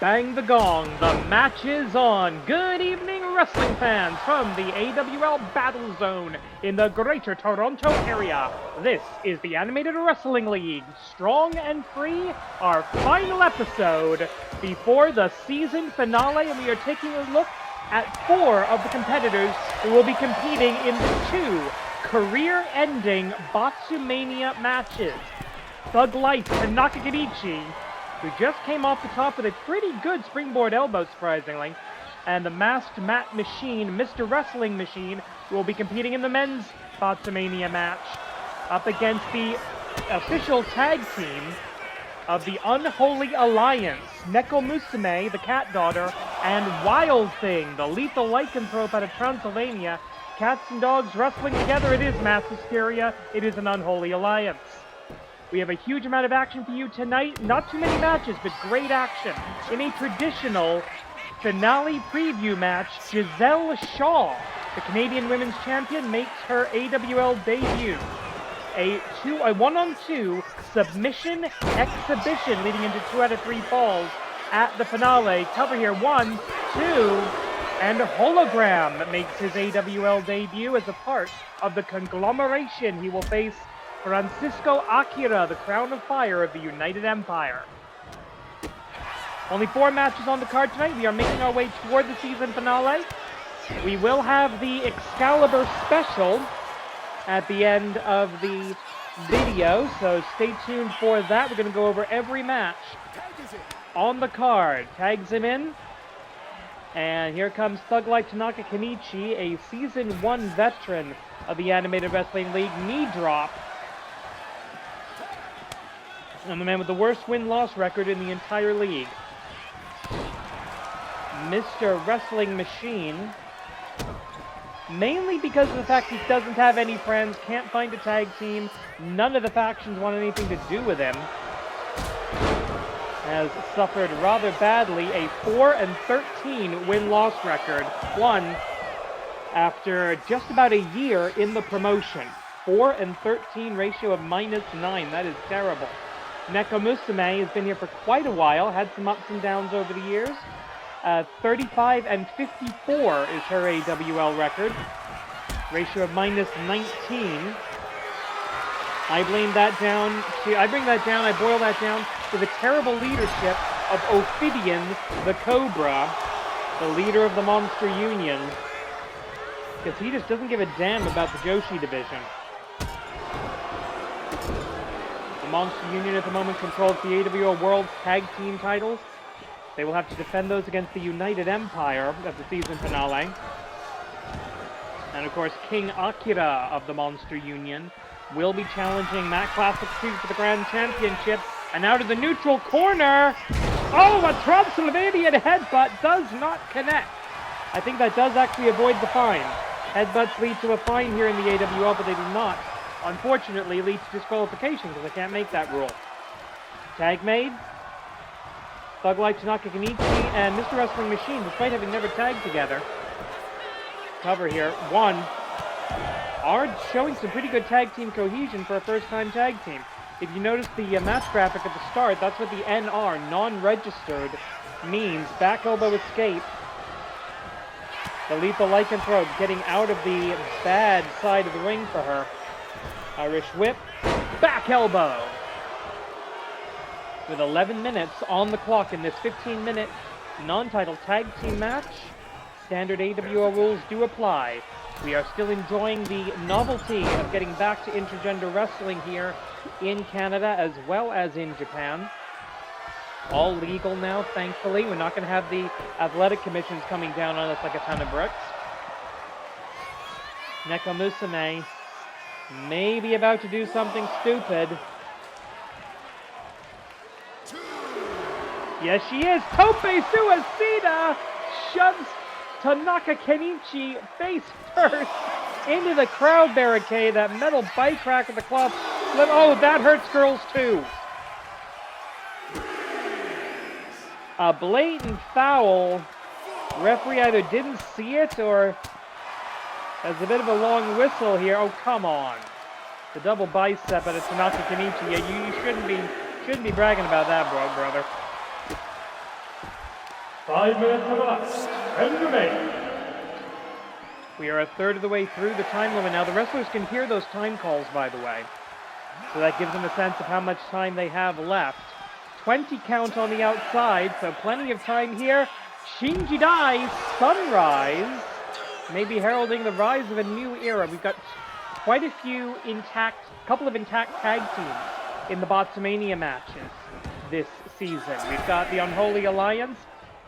Bang the gong, the match is on. Good evening, wrestling fans from the AWL Battle Zone in the Greater Toronto area. This is the Animated Wrestling League, Strong and Free, our final episode before the season finale, and we are taking a look at 4 of the competitors who will be competing in the 2 career-ending Botsumania matches. Thug Life Tanaka Kenichi, who just came off the top with a pretty good springboard elbow, surprisingly, and the masked mat machine, Mr. Wrestling Machine, who will be competing in the men's Botsumania match, up against the official tag team of the Unholy Alliance, Neko Musume, the cat daughter, and Wild Thing, the lethal lycanthrope out of Transylvania. Cats and dogs wrestling together, it is mass hysteria, it is an Unholy Alliance. We have a huge amount of action for you tonight. Not too many matches, but great action. In a traditional finale preview match, Gisele Shaw, the Canadian Women's Champion, makes her AWL debut. A 1-on-2 submission exhibition leading into 2 out of 3 falls at the finale. Cover here, 1, 2, and Hologram makes his AWL debut as a part of the conglomeration. He will face Francesco Akira, the Crown of Fire of the United Empire. Only 4 matches on the card tonight. We are making our way toward the season finale. We will have the Excalibur special at the end of the video, so stay tuned for that. We're going to go over every match on the card. Tags him in. And here comes Thug Life Tanaka Kenichi, a Season 1 veteran of the Animated Wrestling League. Knee drop. And the man with the worst win-loss record in the entire league. Mr. Wrestling Machine. Mainly because of the fact he doesn't have any friends, can't find a tag team, none of the factions want anything to do with him. Has suffered rather badly a 4-13 win-loss record. Won after just about a year in the promotion. 4-13 ratio of -9. That is terrible. Neko Musume has been here for quite a while, had some ups and downs over the years. 35-54 is her AWL record. Ratio of -19. I bring that down, I boil that down to the terrible leadership of Ophidian the Cobra, the leader of the Monster Union, because he just doesn't give a damn about the Joshi division. Monster Union at the moment controls the AWL World Tag Team titles. They will have to defend those against the United Empire at the season finale. And of course, King Akira of the Monster Union will be challenging Matt Classic 2 for the Grand Championship. And out of the neutral corner, oh, a Transylvanian headbutt does not connect. I think that does actually avoid the fine. Headbutts lead to a fine here in the AWL, but they do not, unfortunately, lead to disqualification because I can't make that rule. Tag made. Thug Life Tanaka Kenichi and Mr. Wrestling Machine, despite having never tagged together. Cover here. 1. Are showing some pretty good tag team cohesion for a first-time tag team. If you notice the match graphic at the start, that's what the NR, non-registered, means. Back elbow escape. The lethal lycanthrope getting out of the bad side of the ring for her. Irish whip, back elbow. With 11 minutes on the clock in this 15-minute non-title tag team match, standard AWL rules do apply. We are still enjoying the novelty of getting back to intergender wrestling here in Canada as well as in Japan. All legal now, thankfully. We're not going to have the athletic commissions coming down on us like a ton of bricks. Neko Musume may be about to do something stupid. Yes, she is. Tope Suicida shoves Tanaka Kenichi face first into the crowd barricade. That metal bike rack at the club. Oh, that hurts girls too. A blatant foul. Referee either didn't see it or has a bit of a long whistle here. Oh, come on. The double bicep out of Tanaka Kenichi. Yeah, you shouldn't be bragging about that, brother. 5 minutes have elapsed. And remain. We are a third of the way through the time limit. Now, the wrestlers can hear those time calls, by the way. So that gives them a sense of how much time they have left. 20 count on the outside, so plenty of time here. Shinji Dai, Sunrise, maybe heralding the rise of a new era. We've got quite a few couple of intact tag teams in the Botsamania matches this season. We've got the Unholy Alliance,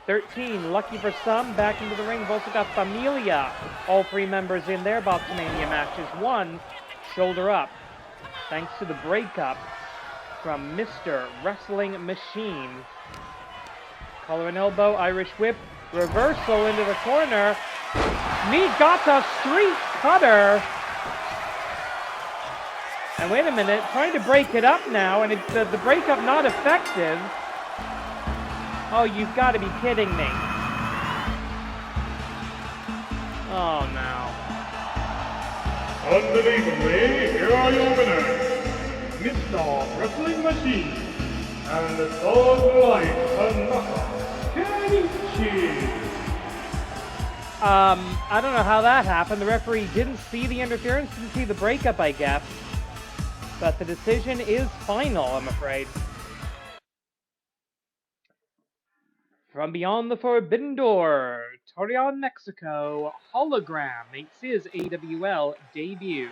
13, lucky for some, back into the ring. We've also got Familia, all 3 members in their Botsamania matches. 1, shoulder up, thanks to the breakup from Mr. Wrestling Machine. Collar and elbow, Irish whip, reversal into the corner. Niigata street cutter. And wait a minute, trying to break it up now, and the breakup not effective. Oh, you've got to be kidding me. Oh, no. Unbelievably, here are your winners, Mr. Wrestling Machine and the Sword of Light, Tanaka Kenichi. I don't know how that happened. The referee didn't see the interference, didn't see the breakup, I guess. But the decision is final, I'm afraid. From beyond the Forbidden Door, Torreon, Mexico, Hologram makes his AWL debut.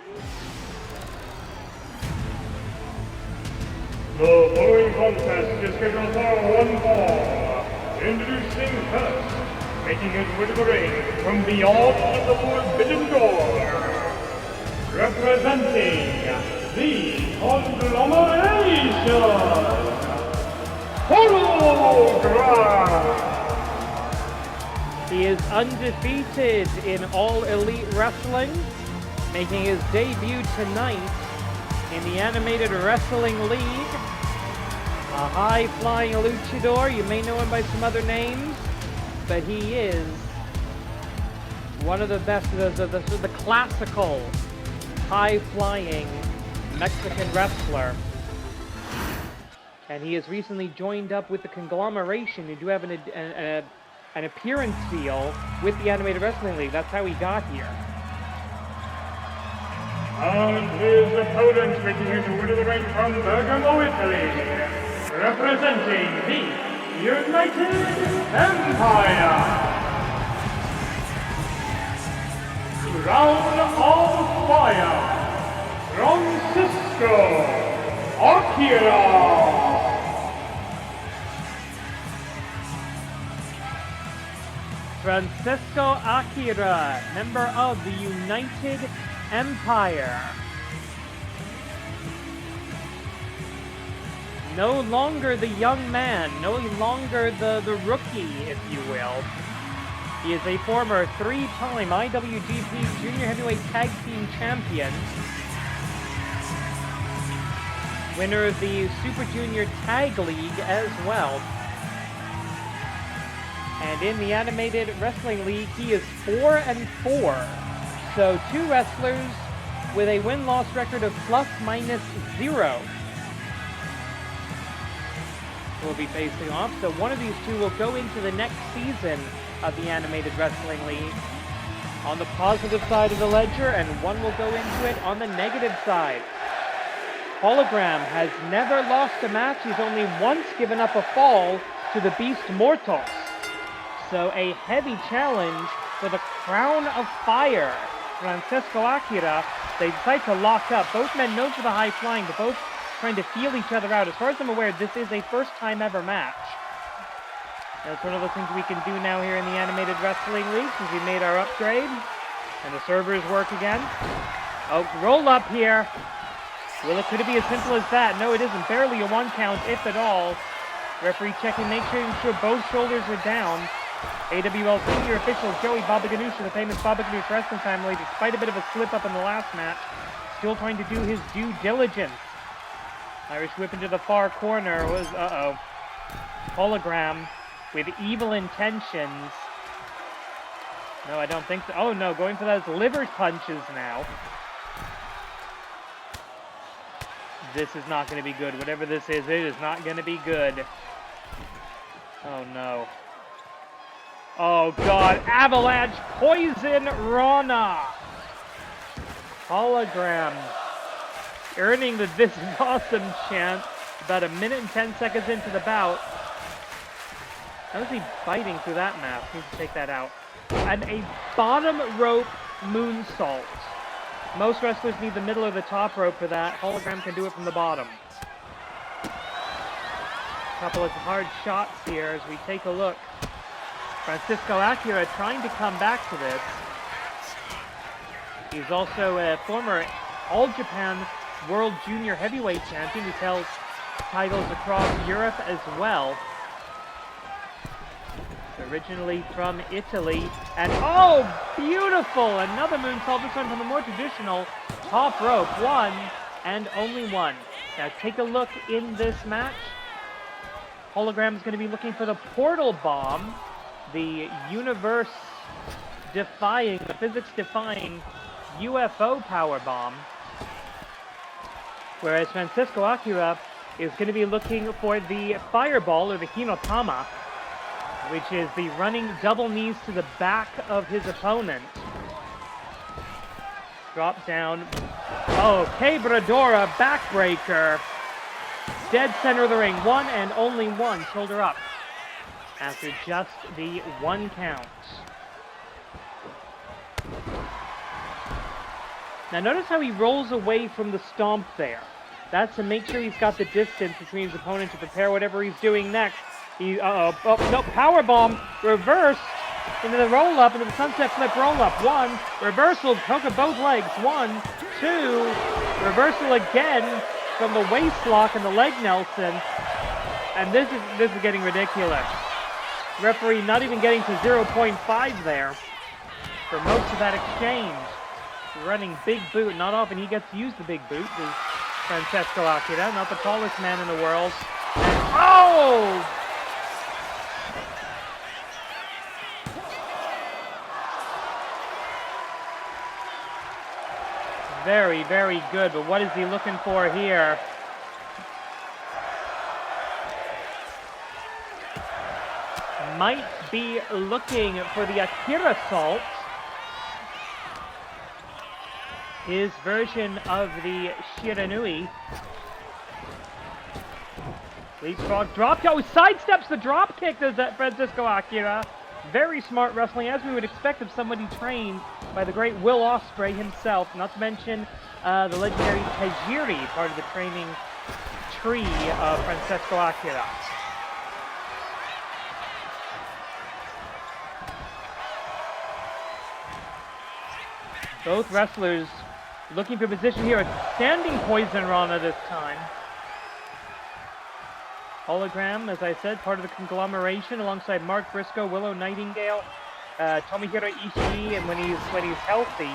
The following contest is scheduled for 1 fall. Introducing first, making his way to the ring from beyond the Forbidden Door, representing the Conglomeration, Hologram. He is undefeated in All Elite Wrestling, making his debut tonight in the Animated Wrestling League. A high-flying luchador. You may know him by some other names, but he is one of the best, the classical high-flying Mexican wrestler. And he has recently joined up with the Conglomeration, who do have an appearance deal with the Animated Wrestling League. That's how he got here. And his opponent making his way to the ring from Bergamo, Italy, representing the United Empire, Crown of Fire, Francesco, Akira. Francesco Akira, member of the United Empire. No longer the young man, no longer the rookie, if you will. He is a former 3-time IWGP Junior Heavyweight Tag Team Champion, winner of the Super Junior Tag League as well. And in the Animated Wrestling League, he is 4-4. So 2 wrestlers with a win-loss record of ±0 will be facing off. So one of these 2 will go into the next season of the Animated Wrestling League on the positive side of the ledger, and one will go into it on the negative side. Hologram has never lost a match. He's only once given up a fall to the Beast Mortos. So a heavy challenge for the Crown of Fire, Francesco Akira. They decide to lock up. Both men known for the high flying, but both trying to feel each other out. As far as I'm aware, this is a first time ever match. That's one of those things we can do now here in the Animated Wrestling League, since we made our upgrade. And the servers work again. Oh, roll up here. Well, could it be as simple as that? No, it isn't. Barely a 1 count, if at all. Referee checking, making sure both shoulders are down. AWL senior official Joey Baba Ganoush of the famous Baba Ganoush wrestling family, despite a bit of a slip-up in the last match, still trying to do his due diligence. Irish whip into the far corner was, Hologram with evil intentions. No, I don't think so. Oh no, going for those liver punches now. This is not going to be good. Whatever this is, it is not going to be good. Oh no. Oh god, Avalanche Poison Rana! Hologram earning the "This is awesome" chant about 1 minute and 10 seconds into the bout. How is he biting through that mask? Need to take that out. And a bottom rope moonsault. Most wrestlers need the middle or the top rope for that. Hologram can do it from the bottom. Couple of hard shots here as we take a look. Francesco Akira trying to come back to this. He's also a former All Japan World Junior Heavyweight Champion. He held titles across Europe as well. Originally from Italy. And oh, beautiful! Another moonsault, this one from the more traditional top rope. One and only one. Now take a look in this match. Hologram is going to be looking for the portal bomb, the universe-defying, the physics-defying UFO power bomb. Whereas Francesco Akira is going to be looking for the fireball, or the Hinotama, which is the running double knees to the back of his opponent. Drop down. Oh, Quebradora backbreaker. Dead center of the ring. One and only one. Shoulder up. After just the one count. Now notice how he rolls away from the stomp there. That's to make sure he's got the distance between his opponent to prepare whatever he's doing next. He, no, powerbomb, reversed into the roll-up, into the sunset flip roll-up. One, reversal, hook of both legs. 1, 2, reversal again from the waist lock and the leg Nelson. And this is getting ridiculous. Referee not even getting to 0.5 there for most of that exchange. Running big boot. Not often he gets to use the big boot, is Francesco Akira, not the tallest man in the world. And, oh! Very, very good, but what is he looking for here? Might be looking for the Akira salt. His version of the Shiranui. Leapfrog drop. Oh, sidesteps the drop kick, does that Francesco Akira. Very smart wrestling, as we would expect of somebody trained by the great Will Ospreay himself. Not to mention the legendary Tajiri, part of the training tree of Francesco Akira. Both wrestlers looking for position here. A standing Poison Rana this time. Hologram, as I said, part of the conglomeration alongside Mark Briscoe, Willow Nightingale, Tomohiro Ishii, and when he's healthy,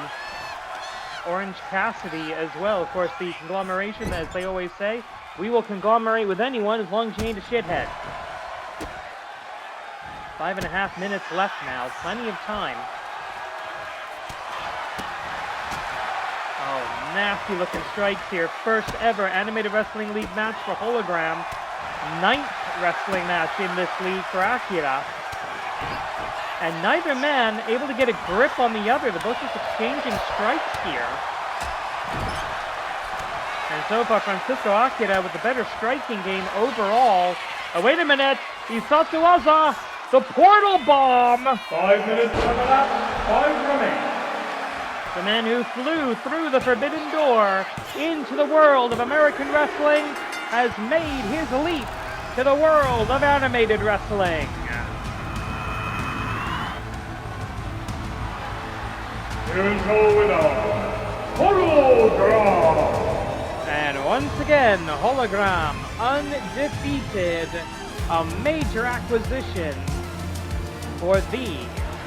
Orange Cassidy as well. Of course, the conglomeration, as they always say, we will conglomerate with anyone as long as you ain't a shithead. 5.5 minutes left now, plenty of time. Oh, nasty looking strikes here. First ever Animated Wrestling League match for Hologram. 9th wrestling match in this league for Akira. And neither man able to get a grip on the other. They're both just exchanging strikes here. And so far, Francesco Akira with the better striking game overall. Oh, wait a minute. Isatsuwaza, the portal bomb. 5 minutes on the lap, 5 remain. The man who flew through the forbidden door into the world of American wrestling has made his leap to the world of animated wrestling. Here's the winner, Hologram. And once again, Hologram undefeated. A major acquisition for the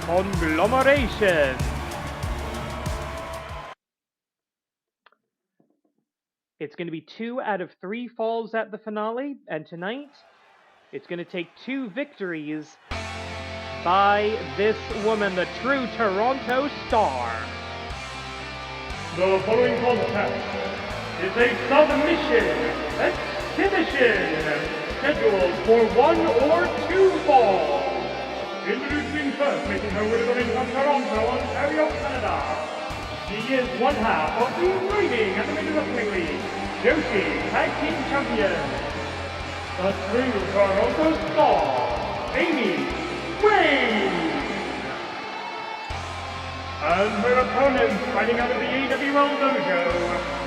conglomeration. It's going to be 2 out of 3 falls at the finale, and tonight, it's going to take 2 victories by this woman, the true Toronto star. The following contest is a submission exhibition scheduled for 1 or 2 falls. Introducing first, making her way to the ring from Toronto, Ontario, Canada. She is one half of the reigning Animated Wrestling League Joshi Tag Team Champion, the true Toronto Star, Amy Wade. And her opponents fighting out of the AWL Dojo,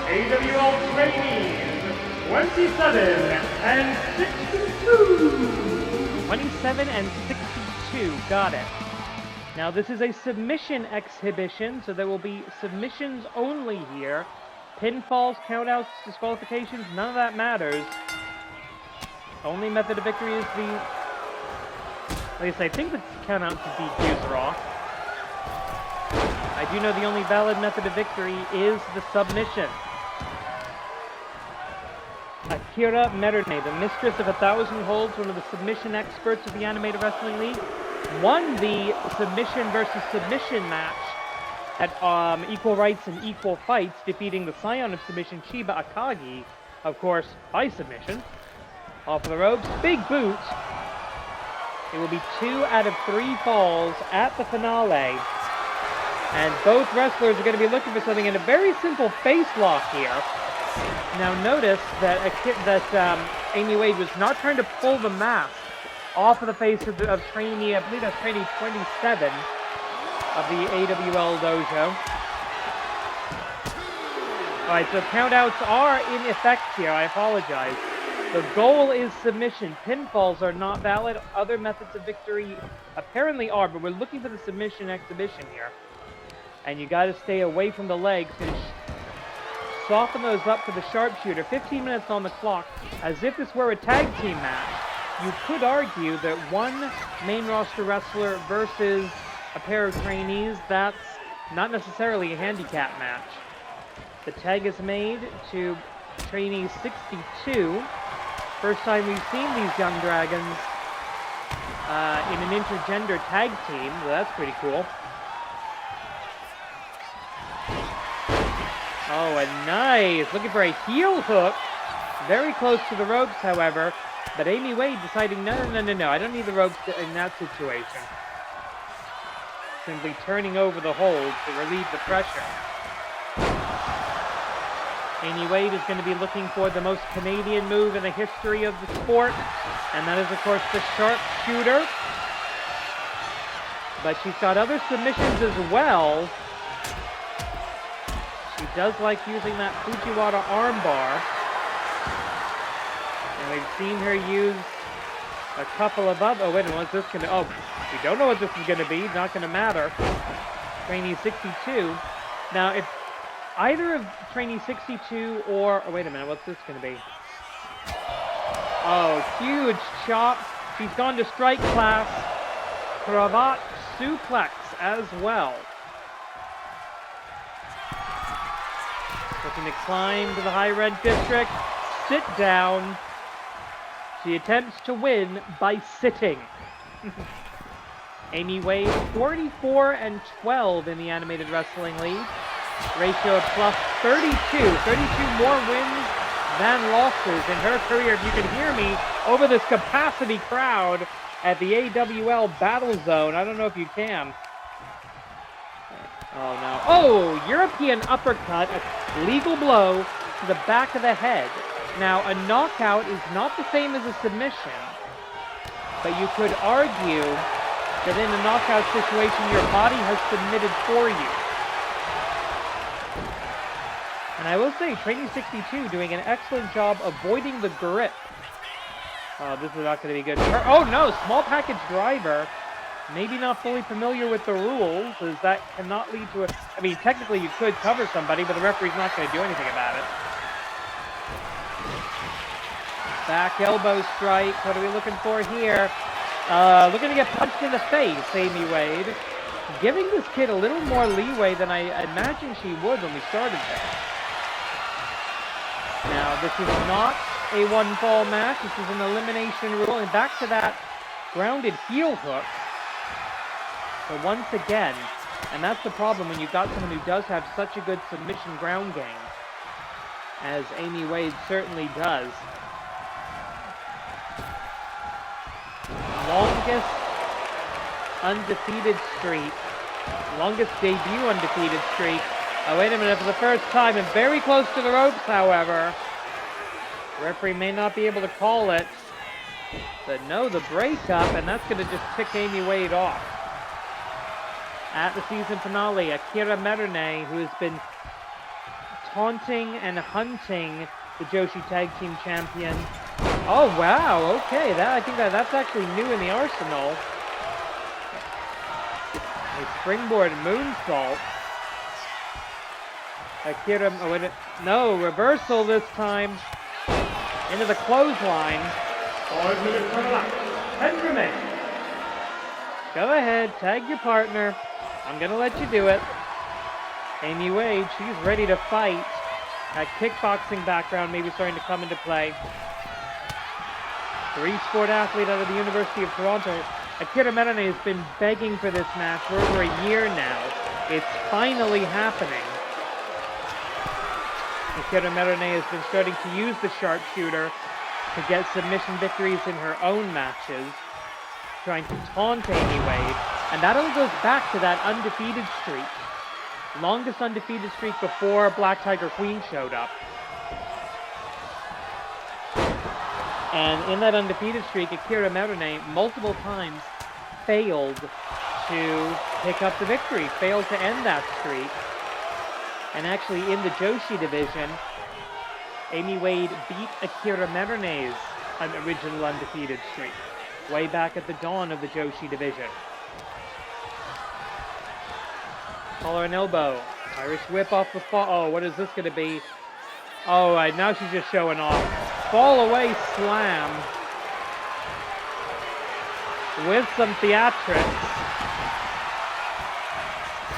AWL Trainees, 27 and 62. 27 and 62, got it. Now this is a submission exhibition, so there will be submissions only here. Pinfalls, countouts, disqualifications, none of that matters. Only method of victory is the... At least I think the countouts and DQs are off. I do know the only valid method of victory is the submission. Akira Merune, the mistress of 1,000 holds, one of the submission experts of the Animated Wrestling League, won the submission versus submission match at Equal Rights and Equal Fights, defeating the scion of submission, Chiba Akagi, of course, by submission. Off of the ropes, big boot. It will be 2 out of 3 falls at the finale. And both wrestlers are going to be looking for something in a very simple face lock here. Now notice that Amy Wade was not trying to pull the mask off of the face of trainee, I believe that's trainee 27 of the AWL Dojo. Alright, so countouts are in effect here, I apologize. The goal is submission. Pinfalls are not valid. Other methods of victory apparently are, but we're looking for the submission exhibition here. And you got to stay away from the legs and soften those up for the sharpshooter. 15 minutes on the clock, as if this were a tag team match. You could argue that one main roster wrestler versus a pair of trainees, that's not necessarily a handicap match. The tag is made to trainee 62. First time we've seen these young dragons in an intergender tag team, so that's pretty cool. Oh, and nice! Looking for a heel hook. Very close to the ropes, however. But Amy Wade deciding, no, I don't need the ropes in that situation. Simply turning over the hold to relieve the pressure. Amy Wade is going to be looking for the most Canadian move in the history of the sport. And that is, of course, the sharpshooter. But she's got other submissions as well. She does like using that Fujiwara armbar. And we've seen her use a couple of other... Oh, wait a minute, what's this going to... Oh, we don't know what this is going to be. Not going to matter. Trainee 62. Now, if either of Trainee 62 or... Oh, wait a minute, what's this going to be? Oh, huge chop. She's gone to strike class. Cravat suplex as well. Looking to climb to the high red district. Sit down. She attempts to win by sitting. Amy Wade, 44 and 12 in the Animated Wrestling League. Ratio of plus 32. 32 more wins than losses in her career. If you can hear me over this capacity crowd at the AWL Battle Zone. I don't know if you can. Oh, no. Oh, European uppercut, a legal blow to the back of the head. Now, a knockout is not the same as a submission, but you could argue that in a knockout situation, your body has submitted for you. And I will say, Trainee 62 doing an excellent job avoiding the grip. Oh, this is not going to be good. Oh, no, small package driver. Maybe not fully familiar with the rules, as that cannot lead to a... I mean, technically you could cover somebody, but the referee's not going to do anything about it. Back elbow strike. What are we looking for here? Looking to get punched in the face, Amy Wade. Giving this kid a little more leeway than I imagined she would when we started this. Now, this is not a one-fall match. This is an elimination rule. And back to that grounded heel hook. So once again, and that's the problem when you've got someone who does have such a good submission ground game, as Amy Wade certainly does. undefeated streak. Longest debut undefeated streak. Oh, wait a minute, for the first time, and very close to the ropes, however. Referee may not be able to call it. But no, the breakup, and that's going to just tick Amy Wade off. At the season finale, Akira Merune, who has been taunting and hunting the Joshi Tag Team Champion. Oh, wow, okay, I think that's actually new in the arsenal. A springboard moonsault. Akira, no, reversal this time. Into the clothesline. 5 minutes on the lap. 10 remain. Go ahead, tag your partner. I'm gonna let you do it. Amy Wade, she's ready to fight. That kickboxing background maybe starting to come into play. Three-sport athlete out of the University of Toronto. Akira Merune has been begging for this match for over a year now. It's finally happening. Akira Merune has been starting to use the sharpshooter to get submission victories in her own matches, trying to taunt Amy Wade, and that only goes back to that undefeated streak. Longest undefeated streak before Black Tiger Queen showed up. And in that undefeated streak, Akira Merune multiple times failed to pick up the victory, failed to end that streak. And actually in the Joshi division, Amy Wade beat Akira Merune's original undefeated streak, way back at the dawn of the Joshi division. Collar and elbow. Irish whip off the fall. Oh, what is this going to be? Oh, right, now she's just showing off. Fall away slam. With some theatrics.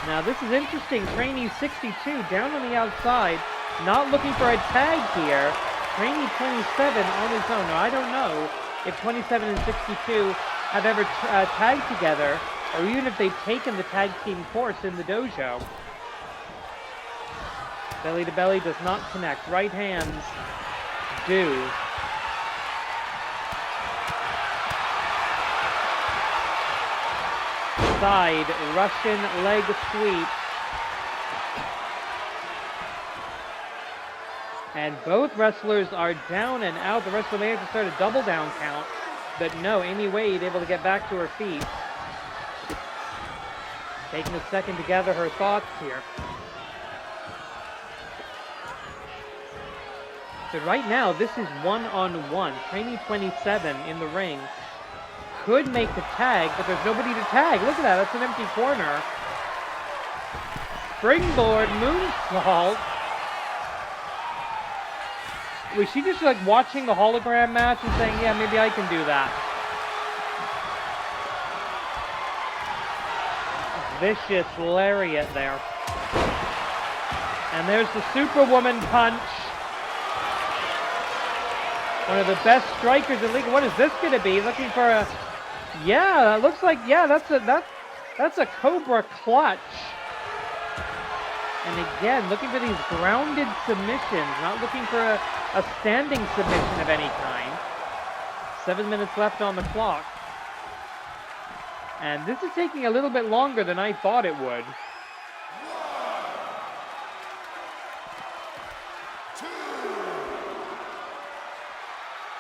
Now this is interesting. Trainee 62 down on the outside. Not looking for a tag here. Trainee 27 on his own. Now I don't know if 27 and 62 have ever tagged together, or even if they've taken the tag team course in the dojo. Belly to belly does not connect. Right hands do. Side Russian leg sweep. And both wrestlers are down and out. The wrestler may have to start a double down count. But no, Amy Wade able to get back to her feet. Taking a second to gather her thoughts here. But right now, this is one-on-one. Trainee 27 in the ring. Could make the tag, but there's nobody to tag. Look at that, that's an empty corner. Springboard moonsault. Was she just like watching the hologram match and saying, yeah, maybe I can do that? Vicious lariat there. And there's the Superwoman punch. One of the best strikers in the league. What is this going to be? Looking for a... Yeah, it looks like, yeah, that's a Cobra clutch. And again, looking for these grounded submissions, not looking for a standing submission of any kind. 7 minutes left on the clock. And this is taking a little bit longer than I thought it would.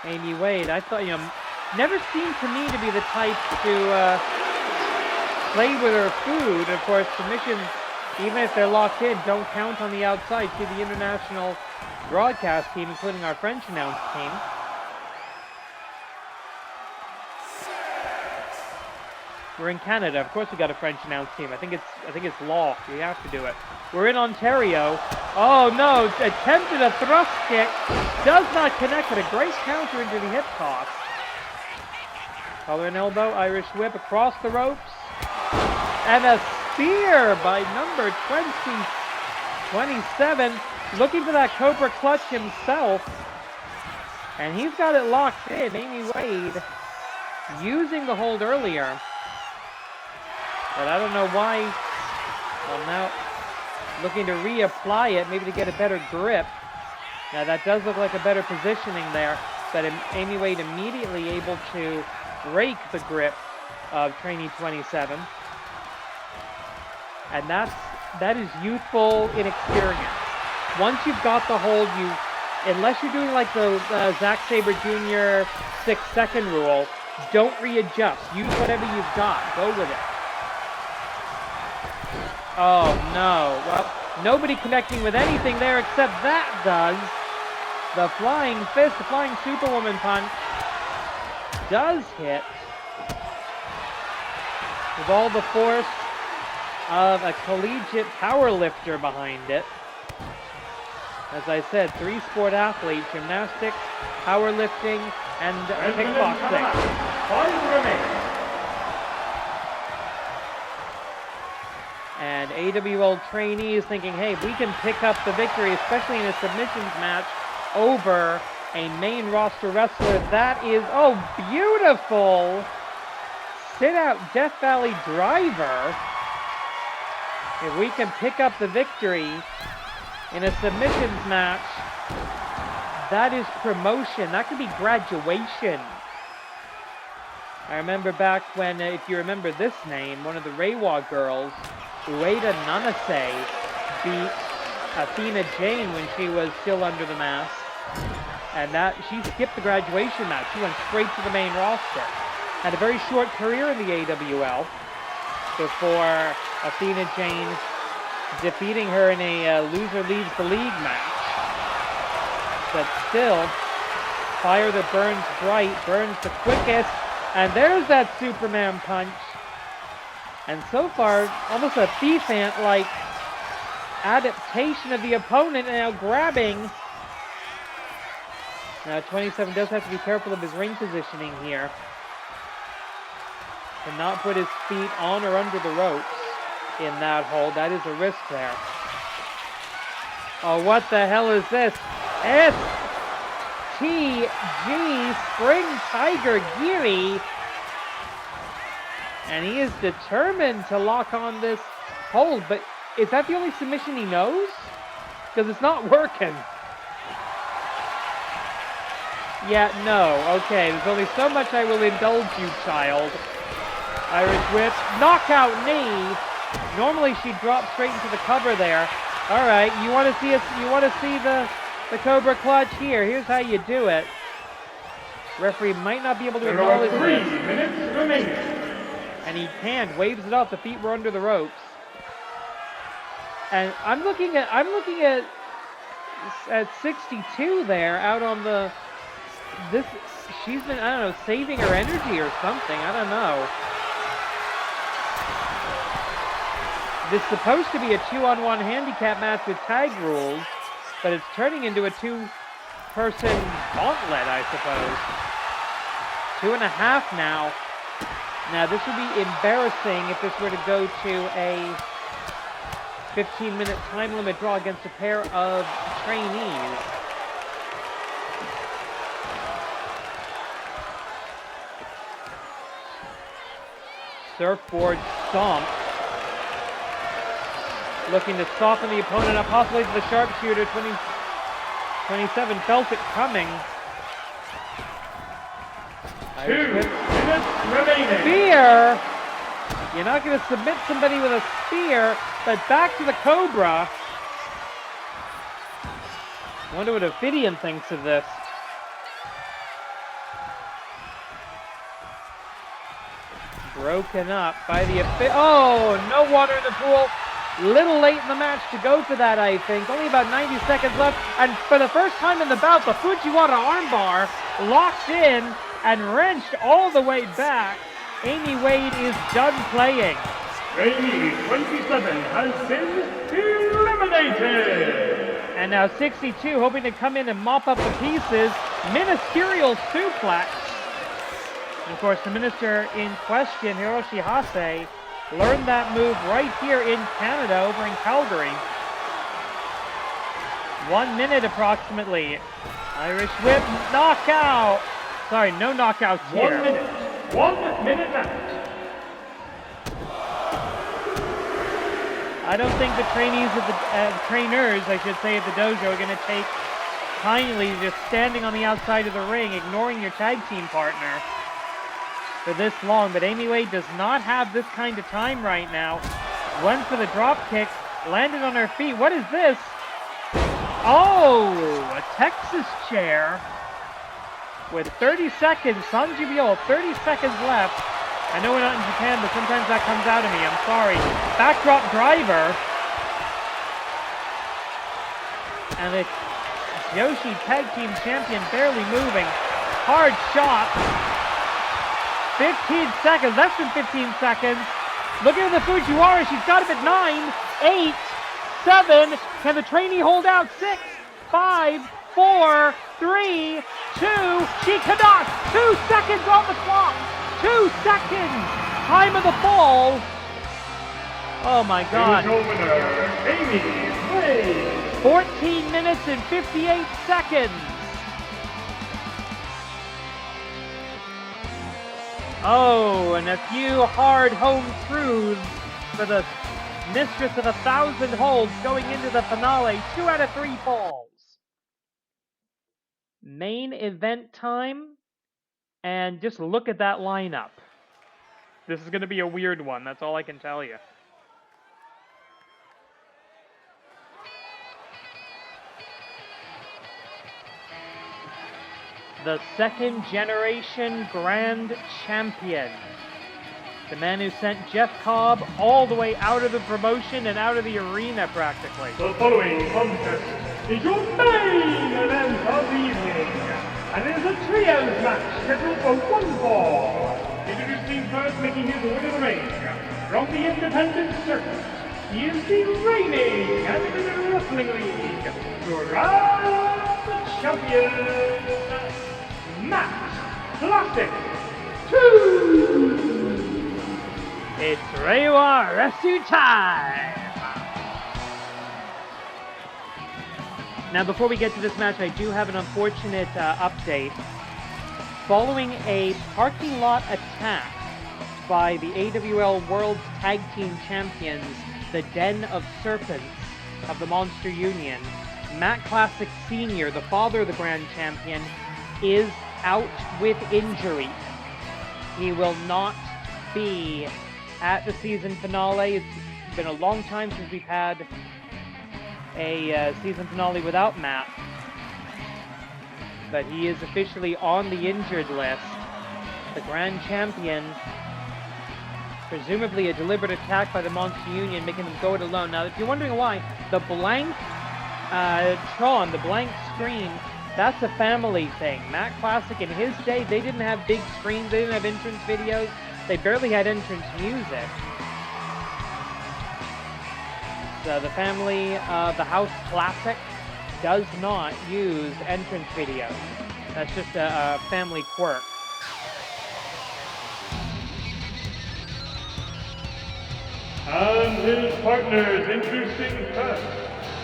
Amy Wade, I thought, never seemed to me to be the type to play with her food. Of course, submissions, even if they're locked in, don't count on the outside to the international broadcast team, including our French announce team. We're in Canada. Of course we got a French announce team. I think it's law. We have to do it. We're in Ontario. Oh no, attempted a thrust kick. Does not connect, but a great counter into the hip toss. Collar and elbow, Irish whip across the ropes. And a spear by number 27. Looking for that Cobra clutch himself. And he's got it locked in. Amy Wade using the hold earlier. But I don't know why. Well, now looking to reapply it, maybe to get a better grip. Now that does look like a better positioning there, but Amy Wade immediately able to break the grip of Trainee 27. And that is youthful inexperience. Once you've got the hold, unless you're doing like the Zack Sabre Jr. 6-second rule, don't readjust. Use whatever you've got. Go with it. Oh no. Well, nobody connecting with anything there except that does. The flying fist, the flying Superwoman punch does hit with all the force of a collegiate powerlifter behind it. As I said, 3-sport athlete, gymnastics, powerlifting, and kickboxing. 5 remaining. And AWL trainees thinking, hey, we can pick up the victory, especially in a submissions match, over a main roster wrestler. That is, oh, beautiful! Sit-out Death Valley driver. If we can pick up the victory in a submissions match, that is promotion. That could be graduation. I remember back when, if you remember this name, one of the Reiwa girls, Ueda Nanase, beat Athena Jane when she was still under the mask. And that she skipped the graduation match. She went straight to the main roster. Had a very short career in the AWL before Athena Jane defeating her in a loser leaves the league match. But still, fire that burns bright, burns the quickest, and there's that Superman punch. And so far, almost a thief ant-like adaptation of the opponent, and now grabbing. Now 27 does have to be careful of his ring positioning here. To not put his feet on or under the ropes in that hold. That is a risk there. Oh, what the hell is this? STG Spring Tiger Giri. And he is determined to lock on this hold. But is that the only submission he knows? Because it's not working. Yeah, no. Okay, there's only so much I will indulge you, child. Irish whip, knockout knee. Normally she'd drop straight into the cover there. All right, you want to see the Cobra Clutch here? Here's how you do it. Referee might not be able to acknowledge this. 3 minutes remaining. And he can, waves it off. The feet were under the ropes. And I'm looking at 62 there out on the she's been, I don't know, saving her energy or something. I don't know. This is supposed to be a 2-on-1 handicap match with tag rules, but it's turning into a 2-person gauntlet, I suppose. 2.5 now. Now, this would be embarrassing if this were to go to a 15-minute time limit draw against a pair of trainees. Surfboard stomp. Looking to soften the opponent up, possibly to the sharpshooter. 27 felt it coming. 2 minutes remaining. Spear! You're not going to submit somebody with a spear, but back to the Cobra. I wonder what Ophidian thinks of this. Broken up by the oh, no water in the pool. Little late in the match to go for that, I think. Only about 90 seconds left. And for the first time in the bout, the Fujiwara armbar locked in and wrenched all the way back. Amy Wade is done playing. Trainee 27 has been eliminated. And now 62 hoping to come in and mop up the pieces. Ministerial suplex. And of course, the minister in question, Hiroshi Hase, learned that move right here in Canada, over in Calgary. 1 minute approximately. Irish whip, knockout. Sorry, no knockouts here. 1 minute. 1 minute left. I don't think the trainees of the trainers, I should say, at the dojo are going to take kindly just standing on the outside of the ring, ignoring your tag team partner. for this long, but Amy Wade does not have this kind of time right now. Went for the drop kick, landed on her feet. What is this? Oh, a Texas chair with 30 seconds. Sanji Biol, 30 seconds left. I know we're not in Japan, but sometimes that comes out of me. I'm sorry. Backdrop driver. And the Yoshi Tag Team Champion barely moving. Hard shot. 15 seconds, less than 15 seconds. Looking at the Fujiwara, she's got him at 9, 8, 7. Can the trainee hold out? 6, 5, 4, 3, 2. She cannot. 2 seconds on the clock. 2 seconds. Time of the fall. Oh my God. Amy Wade. 14 minutes and 58 seconds. Oh, and a few hard home truths for the mistress of 1,000 holds going into the finale. 2 out of 3 falls. Main event time. And just look at that lineup. This is going to be a weird one. That's all I can tell you. The second generation grand champion. The man who sent Jeff Cobb all the way out of the promotion and out of the arena practically. The following contest is your main event of the evening. And it is a trios match scheduled for 1 fall. Introducing first, making his way to the ring. From the independent circuit, he is the reigning Animated Wrestling League Grand Champion. Match Classic 2! It's Reiwa Resu time! Now before we get to this match, I do have an unfortunate update. Following a parking lot attack by the AWL World Tag Team Champions, the Den of Serpents of the Monster Union, Matt Classic Sr., the father of the Grand Champion, is out with injury. He will not be at the season finale. It's been a long time since we've had a season finale without Matt. But he is officially on the injured list. The Grand Champion, presumably a deliberate attack by the Monster Union, making them go it alone. Now, if you're wondering why, the blank Tron, the blank screen, that's a family thing. Matt Classic, in his day, they didn't have big screens, they didn't have entrance videos, they barely had entrance music. So the family of the House Classic does not use entrance videos. That's just a family quirk. And his partners introducing first,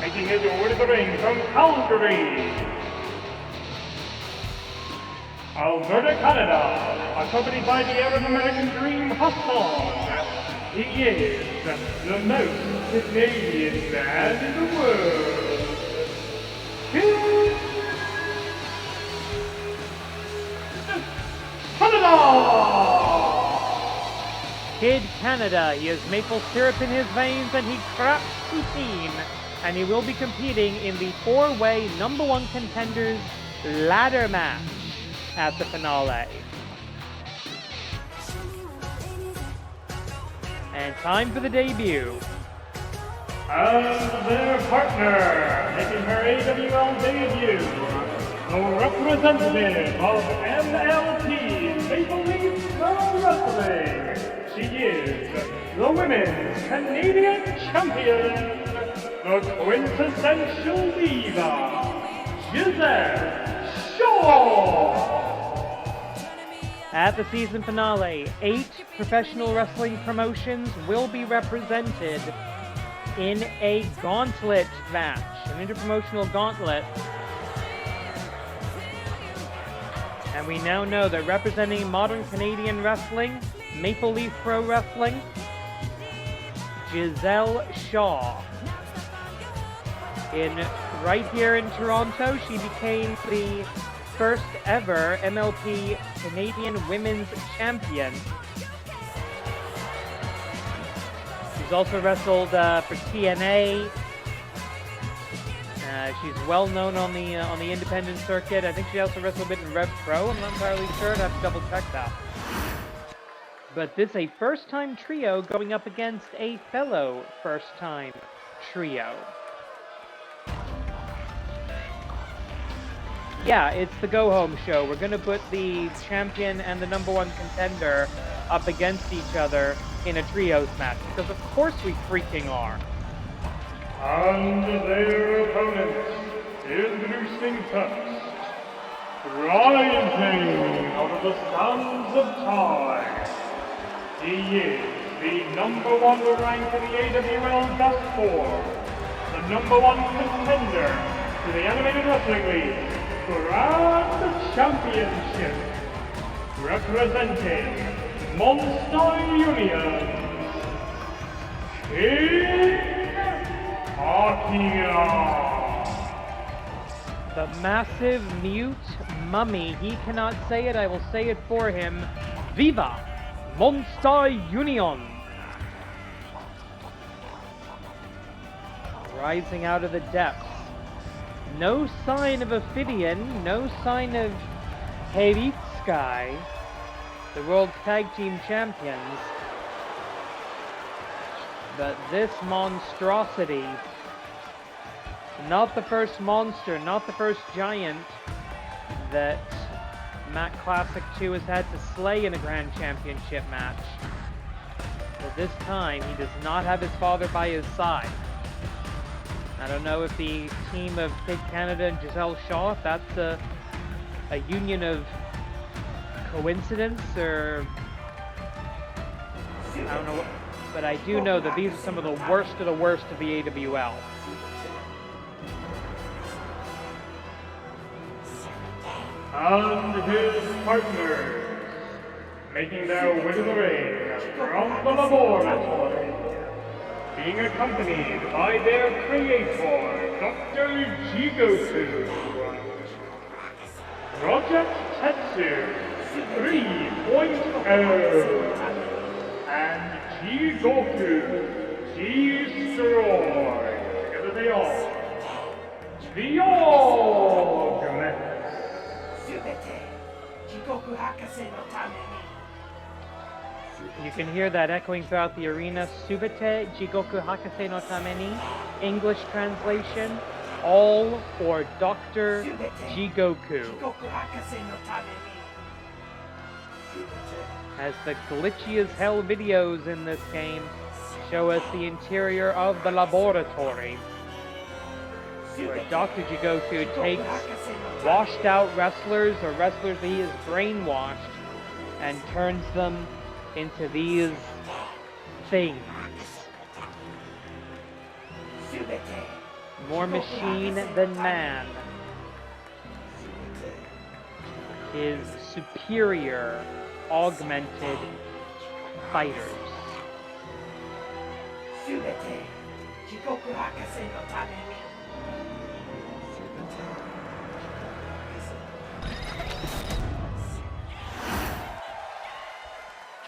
making his way to the ring from Calgary, Alberta, Canada, accompanied by the Arab American Dream Hassan. He is the most Canadian man in the world. Kid Canada. He has maple syrup in his veins and he craps poutine. And he will be competing in the 4-way #1 contenders ladder match at the finale. And time for the debut. And their partner, making her AWL debut, the representative of MLT Maple Leaf Pro Wrestling. She is the Women's Canadian Champion, the quintessential diva, Gisele Shaw. At the season finale, 8 professional wrestling promotions will be represented in a gauntlet match, an interpromotional gauntlet. And we now know that representing modern Canadian wrestling, Maple Leaf Pro Wrestling, Gisele Shaw. Right here in Toronto, she became the first ever MLP Canadian Women's Champion. She's also wrestled for TNA. She's well known on the independent circuit. I think she also wrestled a bit in Rev Pro. I'm not entirely sure. I'd have to double check that. But this is a first-time trio going up against a fellow first-time trio. Yeah, it's the go-home show. We're going to put the champion and the #1 contender up against each other in a trios match, because of course we freaking are. And their opponents, introducing first, rising out of the sands of time. He is the #1 rank in the AWL Best 4, the #1 contender to the Animated Wrestling League Grand Championship, representing Monster Union, King Akira. The massive mute mummy. He cannot say it, I will say it for him. Viva Monster Union! Rising out of the depths. No sign of Ophidian, no sign of Sky, the World Tag Team Champions. But this monstrosity, not the first monster, not the first giant that Mac Classic 2 has had to slay in a Grand Championship match. But this time, he does not have his father by his side. I don't know if the team of Kid Canada and Gisele Shaw, if that's a union of coincidence, or I don't know, but I do know that these are some of the worst of the AWL. And his partners, making their way to the ring from the laboratory, being accompanied by their creator, Dr. Jigoku, Project Tetsu 3.0, and Jigoku Destroy. Together they are the Augments. You can hear that echoing throughout the arena. Subete Jigoku Hakase no Tameni. English translation, all for Dr. Jigoku. As the glitchy as hell videos in this game show us the interior of the laboratory, where Dr. Jigoku takes washed out wrestlers or wrestlers that he has brainwashed and turns them into these things. More machine than man. His superior augmented fighters.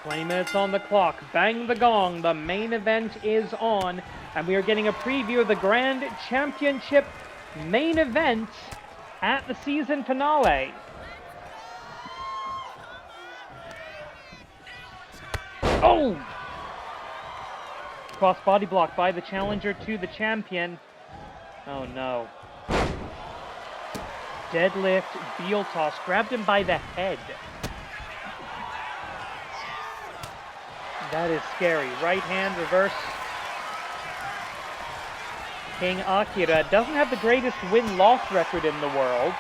20 minutes on the clock. Bang the gong. The main event is on. And we are getting a preview of the Grand Championship main event at the season finale. Oh! Cross body block by the challenger to the champion. Oh no. Deadlift, heel toss. Grabbed him by the head. That is scary. Right hand reverse. King Akira doesn't have the greatest win-loss record in the world.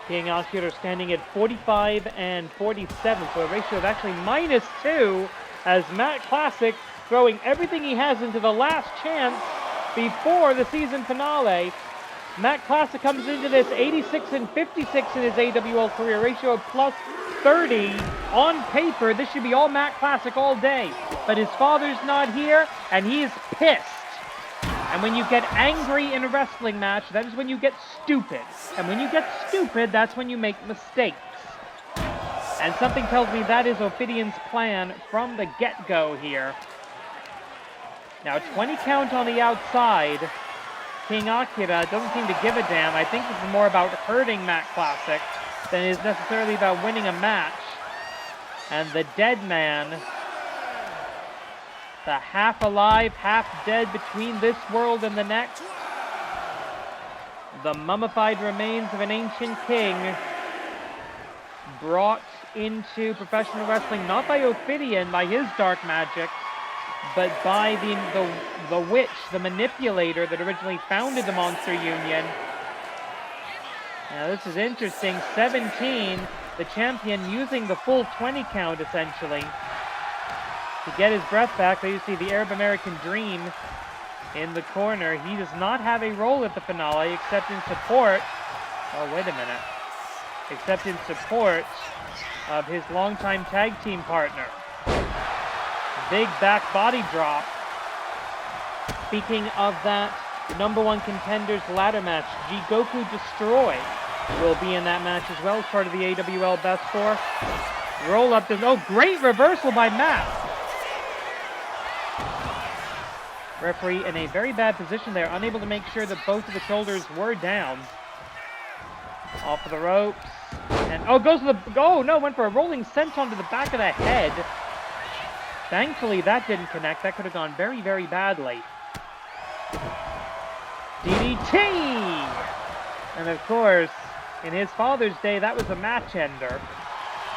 King Akira standing at 45 and 47, so a ratio of actually -2, as Matt Classic throwing everything he has into the last chance before the season finale. Matt Classic comes into this 86 and 56 in his AWL career, ratio of +30. On paper, this should be all Matt Classic all day, but his father's not here, and he is pissed. And when you get angry in a wrestling match, that is when you get stupid. And when you get stupid, that's when you make mistakes. And something tells me that is Ophidion's plan from the get-go here. Now, 20 count on the outside. King Akira doesn't seem to give a damn. I think this is more about hurting Matt Classic than it is necessarily about winning a match. And the dead man, the half alive, half dead between this world and the next, the mummified remains of an ancient king, brought into professional wrestling not by Ophidian, by his dark magic, but by the witch, the manipulator that originally founded the Monster Union. Now this is interesting. 17, the champion using the full 20 count essentially to get his breath back. There you see the Arab American Dream in the corner. He does not have a role at the finale except in support. Oh, wait a minute. Except in support of his longtime tag team partner. Big back body drop. Speaking of that, number one contenders ladder match, Jigoku Destroy will be in that match as well as part of the AWL Best Four. Roll up to, oh, great reversal by Matt. Referee in a very bad position there, unable to make sure that both of the shoulders were down. Off of the ropes. And, oh, goes to the, oh no, went for a rolling senton to the back of the head. Thankfully, that didn't connect. That could have gone very, very badly. DDT! And of course, in his Father's Day, that was a match ender.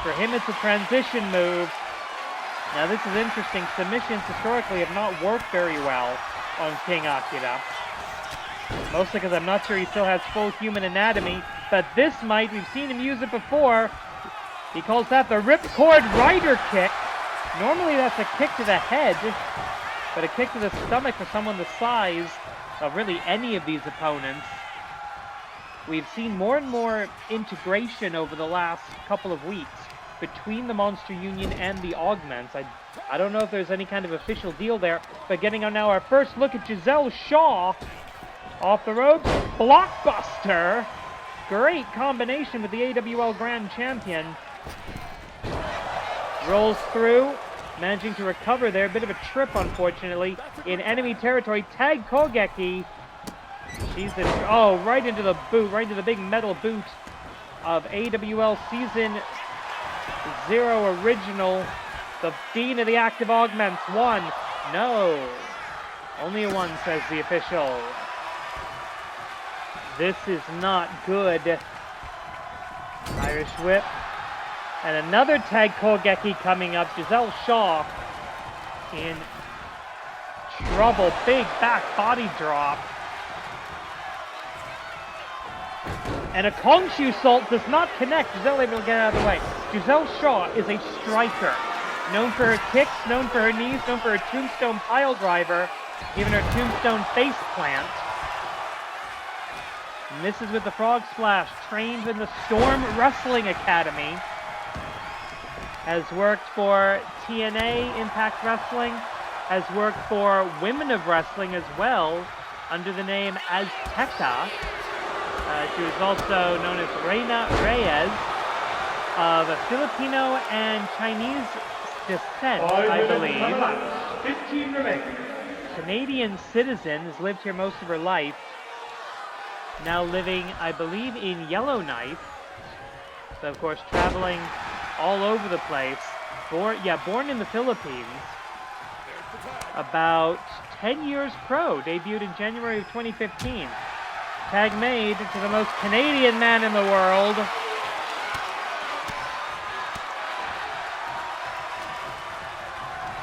For him, it's a transition move. Now, this is interesting. Submissions historically have not worked very well on King Akira. Mostly because I'm not sure he still has full human anatomy. But this might, we've seen him use it before. He calls that the Ripcord Rider Kick. Normally that's a kick to the head, but a kick to the stomach for someone the size of really any of these opponents. We've seen more and more integration over the last couple of weeks between the Monster Union and the Augments. I don't know if there's any kind of official deal there, but getting on now our first look at Gisele Shaw. Off the ropes, blockbuster. Great combination with the AWL Grand Champion. Rolls through, managing to recover there. A bit of a trip, unfortunately, in enemy territory. Tag Kogeki. She's right into the boot, right into the big metal boot of AWL Season 0 Original. The Dean of the Active Augments. 1. No. Only a 1, says the official. This is not good. Irish whip. And another tag Kogeki coming up. Gisele Shaw in trouble. Big back body drop. And a Kongshu salt does not connect. Gisele able to get out of the way. Gisele Shaw is a striker. Known for her kicks, known for her knees, known for her tombstone pile driver, even her tombstone face plant. Misses with the frog splash. Trained in the Storm Wrestling Academy. Has worked for TNA, Impact Wrestling. Has worked for Women of Wrestling as well, under the name Azteca. She was also known as Reina Reyes, of Filipino and Chinese descent, I believe. 15 remaining. Canadian citizen, has lived here most of her life. Now living, I believe, in Yellowknife. So, of course, traveling all over the place. Born in the Philippines. About 10 years pro. Debuted in January of 2015. Tag made to the most Canadian man in the world.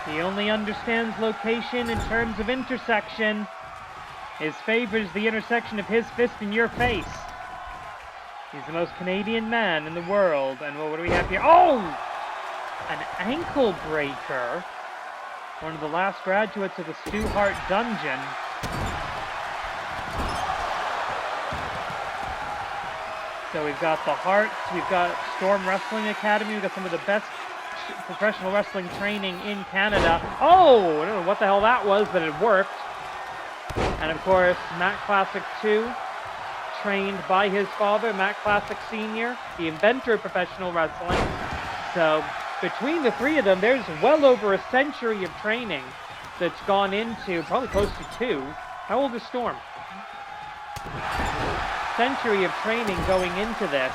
He only understands location in terms of intersection. His favorite is the intersection of his fist and your face. He's the most Canadian man in the world. And what do we have here? Oh! An ankle breaker. One of the last graduates of the Stu Hart Dungeon. So we've got the Hearts, we've got Storm Wrestling Academy, we've got some of the best professional wrestling training in Canada. Oh! I don't know what the hell that was, but it worked. And of course, Matt Classic 2, trained by his father, Matt Classic Sr., the inventor of professional wrestling. So between the three of them, there's well over a century of training that's gone into, probably close to 2. How old is Storm? Century of training going into this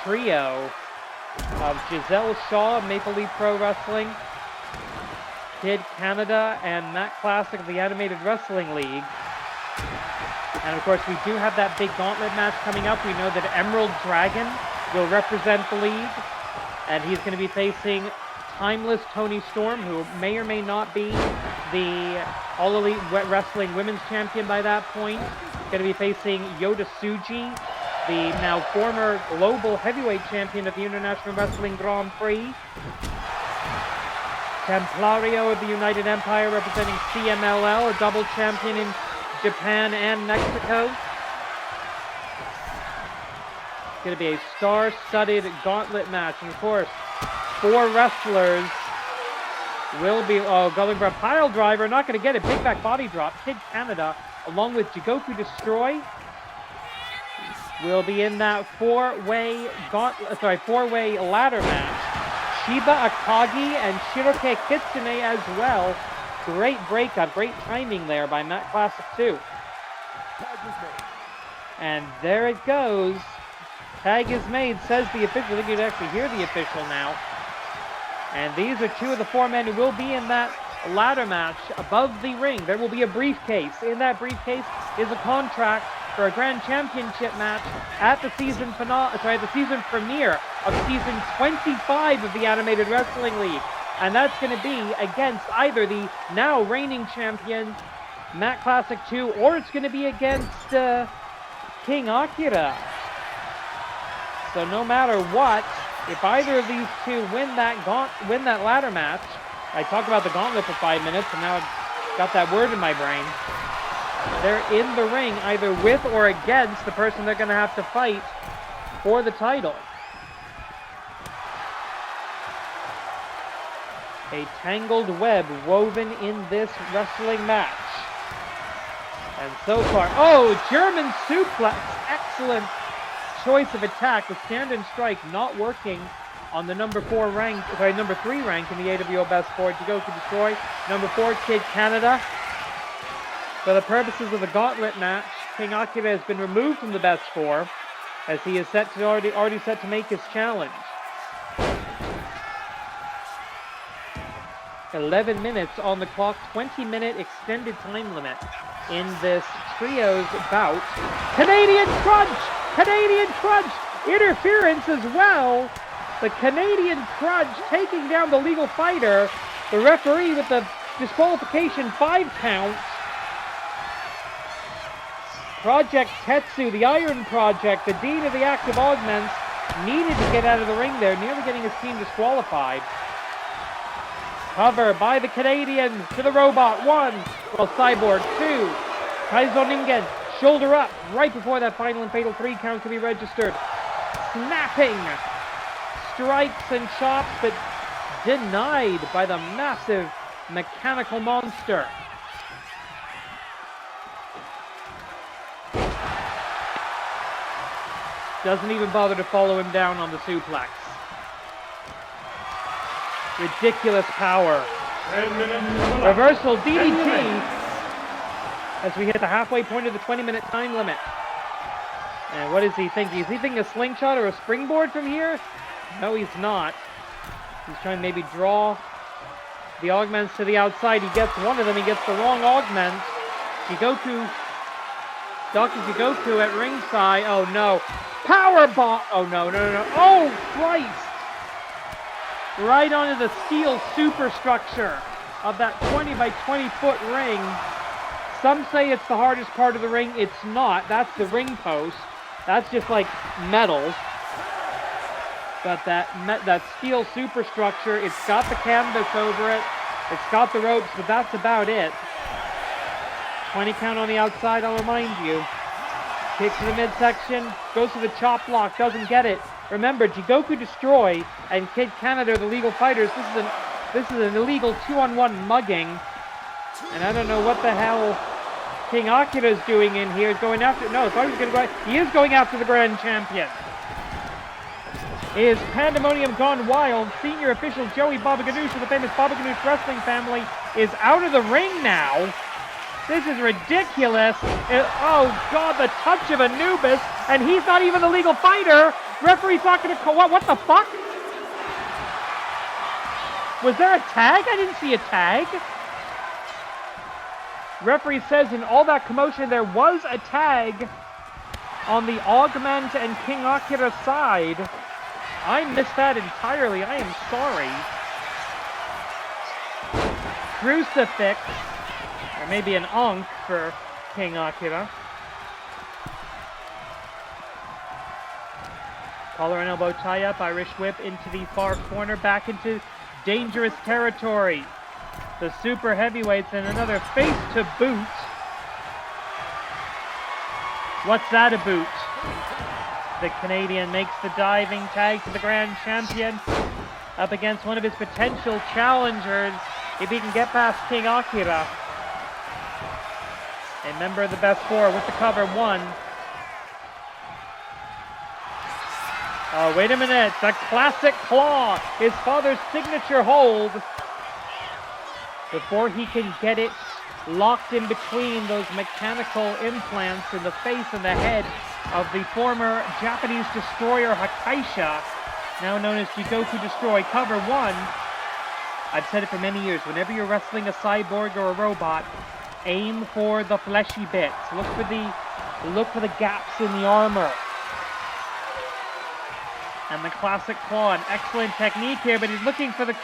trio of Gisele Shaw of Maple Leaf Pro Wrestling, Kid Canada, and Matt Classic of the Animated Wrestling League. And of course, we do have that big gauntlet match coming up. We know that Emerald Dragon will represent the league, and he's going to be facing Timeless Tony Storm, who may or may not be the All Elite Wrestling Women's Champion by that point. Going to be facing Yoda Tsuji, the now former Global Heavyweight Champion of the International Wrestling Grand Prix. Templario of the United Empire representing CMLL, a double champion in Japan and Mexico. It's going to be a star-studded gauntlet match. And of course, 4 wrestlers will be, going for a pile driver, not going to get it. Big back body drop. Kid Canada, along with Jigoku Destroy, will be in that 4-way ladder match. Shiba Akagi and Shiroke Kitsune as well. Great breakup, great timing there by Matt Classic 2. And there it goes. Tag is made, says the official. I think you can actually hear the official now. And these are 2 of the 4 men who will be in that ladder match above the ring. There will be a briefcase. In that briefcase is a contract for a Grand Championship match at the season premiere of season 25 of the Animated Wrestling League. And that's going to be against either the now reigning champion, Matt Classic 2, or it's going to be against King Akira. So no matter what, if either of these 2 win that ladder match, I talked about the gauntlet for 5 minutes, and now I've got that word in my brain. They're in the ring either with or against the person they're going to have to fight for the title. A tangled web woven in this wrestling match. And so far, German suplex, excellent choice of attack. The stand and strike not working on the number 3 rank in the AWL Best 4. Jigoku Destroy. Number 4, Kid Canada. For the purposes of the gauntlet match, King Akira has been removed from the Best 4, as he is already set to make his challenge. 11 minutes on the clock, 20-minute extended time limit in this trios bout. Canadian Crunch! Canadian Crunch! Interference as well. The Canadian Crunch taking down the legal fighter. The referee with the disqualification 5 count. Project Tetsu, the Iron Project, the Dean of the Active Augments, needed to get out of the ring there, nearly getting his team disqualified. Cover by the Canadian to the robot. 1. Well, Cyborg. 2. Kaizo Ningen. Shoulder up right before that final and fatal 3 count to be registered. Snapping strikes and chops, but denied by the massive mechanical monster. Doesn't even bother to follow him down on the suplex. Ridiculous power. Reversal DDT as we hit the halfway point of the 20-minute time limit. And what is he thinking? Is he thinking a slingshot or a springboard from here? No, he's not. He's trying to maybe draw the augments to the outside. He gets one of them. He gets the wrong augment. Jigoku, Dr. Jigoku at ringside. Oh, no. Power bomb. Oh, no. Oh, Christ. Right onto the steel superstructure of that 20 by 20 foot ring. Some say it's the hardest part of the ring. It's not. That's the ring post. That's just like metal. But that steel superstructure, it's got the canvas over it. It's got the ropes, but that's about it. 20 count on the outside, I'll remind you. Kick to the midsection, goes to the chop block, doesn't get it. Remember, Jigoku Destroy and Kid Canada are the legal fighters. This is an illegal 2-on-1 mugging. And I don't know what the hell King Akira's doing in here is going after... No, thought he was going to go... He is going after the Grand Champion. Is pandemonium gone wild? Senior official Joey Baba Ganoush of the famous Baba Ganoush wrestling family is out of the ring now. This is ridiculous. Oh, God, the touch of Anubis, and he's not even the legal fighter. Referee's not going to call... What the fuck? Was there a tag? I didn't see a tag. Referee says in all that commotion there was a tag on the Augment and King Akira side. I missed that entirely. I am sorry. Crucifix. Or maybe an Ankh for King Akira. Collar and elbow tie-up. Irish whip into the far corner. Back into dangerous territory. The super heavyweights and another face to boot. What's that a boot? The Canadian makes the diving tag to the Grand Champion up against one of his potential challengers if he can get past King Akira. A member of the best four with the cover. One. Oh, wait a minute. The classic claw. His father's signature hold. Before he can get it locked in between those mechanical implants in the face and the head of the former Japanese destroyer Hakaisha, now known as Jigoku Destroy. Cover one. I've said it for many years. Whenever you're wrestling a cyborg or a robot, aim for the fleshy bits. Look for the gaps in the armor. And the classic claw, an excellent technique here, but he's looking for the...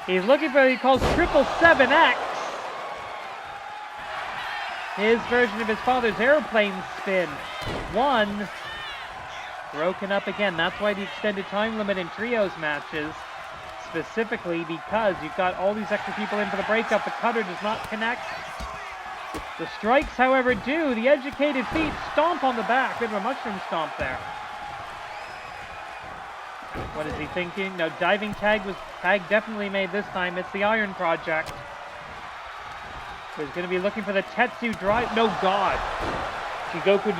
He's looking for what he calls 777X. His version of his father's airplane spin. One. Broken up again. That's why the extended time limit in trios matches. Specifically because you've got all these extra people in for the breakup. The cutter does not connect. The strikes, however, do. The educated feet stomp on the back. Bit of a mushroom stomp there. What is he thinking? No, diving tag definitely made this time. It's the Iron Project. He's going to be looking for the Tetsu drive. No, God. Dr.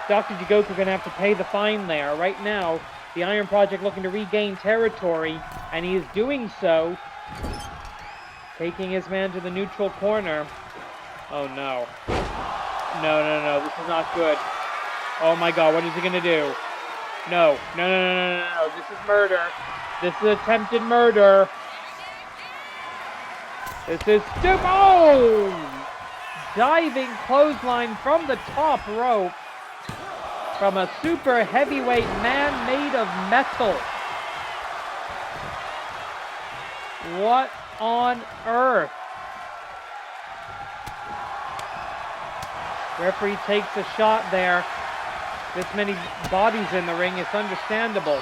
Jigoku going to have to pay the fine there. Right now, the Iron Project looking to regain territory, and he is doing so. Taking his man to the neutral corner. Oh, no. No. This is not good. Oh, my God. What is he going to do? No. This is murder. This is attempted murder. This is stupid. Oh! Diving clothesline from the top rope from a super heavyweight man made of metal. What on earth? Referee takes a shot there. This many bodies in the ring, it's understandable.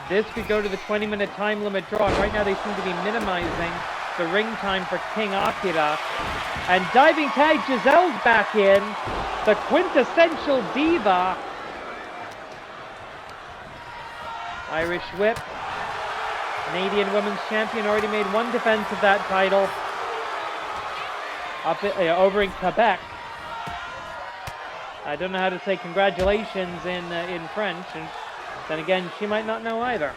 This could go to the 20-minute time limit draw, and right now they seem to be minimizing the ring time for King Akira. And diving tag, Gisele's back in. The quintessential diva. Irish whip. Canadian Women's Champion already made one defense of that title. Over in Quebec. I don't know how to say congratulations in French, and then again, she might not know either.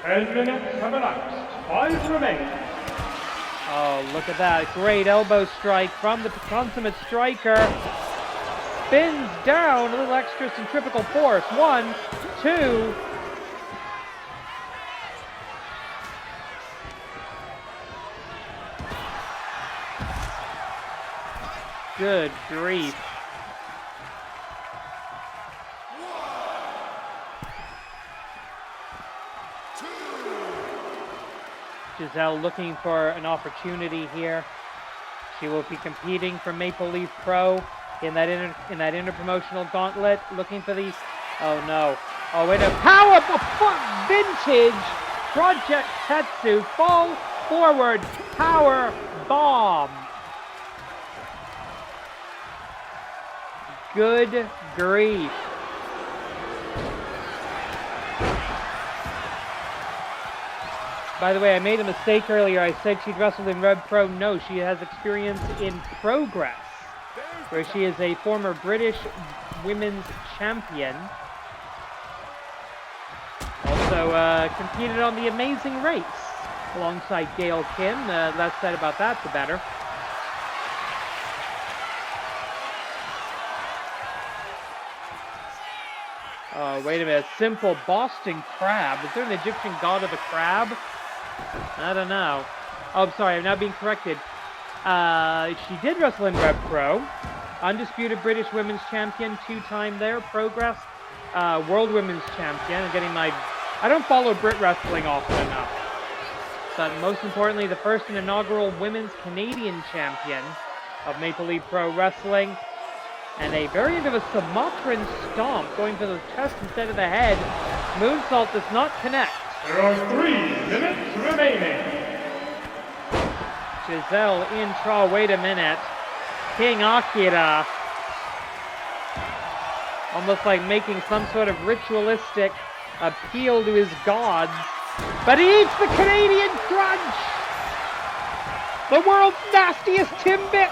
10 minutes have elapsed. 5 remain. Oh, look at that. Great elbow strike from the consummate striker. Spins down, a little extra centrifugal force. 1, 2. Good grief. Gisele looking for an opportunity here. She will be competing for Maple Leaf Pro in that interpromotional gauntlet. Looking for the... Oh no. Oh wait a... Power... Vintage Project Tetsu. Fall forward. Power bomb. Good grief. By the way, I made a mistake earlier. I said she'd wrestled in Rev Pro. No, she has experience in Progress, where she is a former British women's champion. Also competed on The Amazing Race alongside Gail Kim. Less said about that, the better. Oh, wait a minute. Simple Boston Crab. Is there an Egyptian god of the crab? I don't know. Oh, I'm sorry. I'm now being corrected. She did wrestle in Rev Pro. Undisputed British Women's Champion, 2-time there. Progress. World Women's Champion. I'm getting my... I don't follow Brit Wrestling often enough. But most importantly, the first and inaugural Women's Canadian Champion of Maple Leaf Pro Wrestling. And a variant of a Sumatran stomp, going for the chest instead of the head. Moonsault does not connect. There are 3 minutes remaining. Gisele intro, wait a minute. King Akira. Almost like making some sort of ritualistic appeal to his gods. But he eats the Canadian Crunch! The world's nastiest Timbit!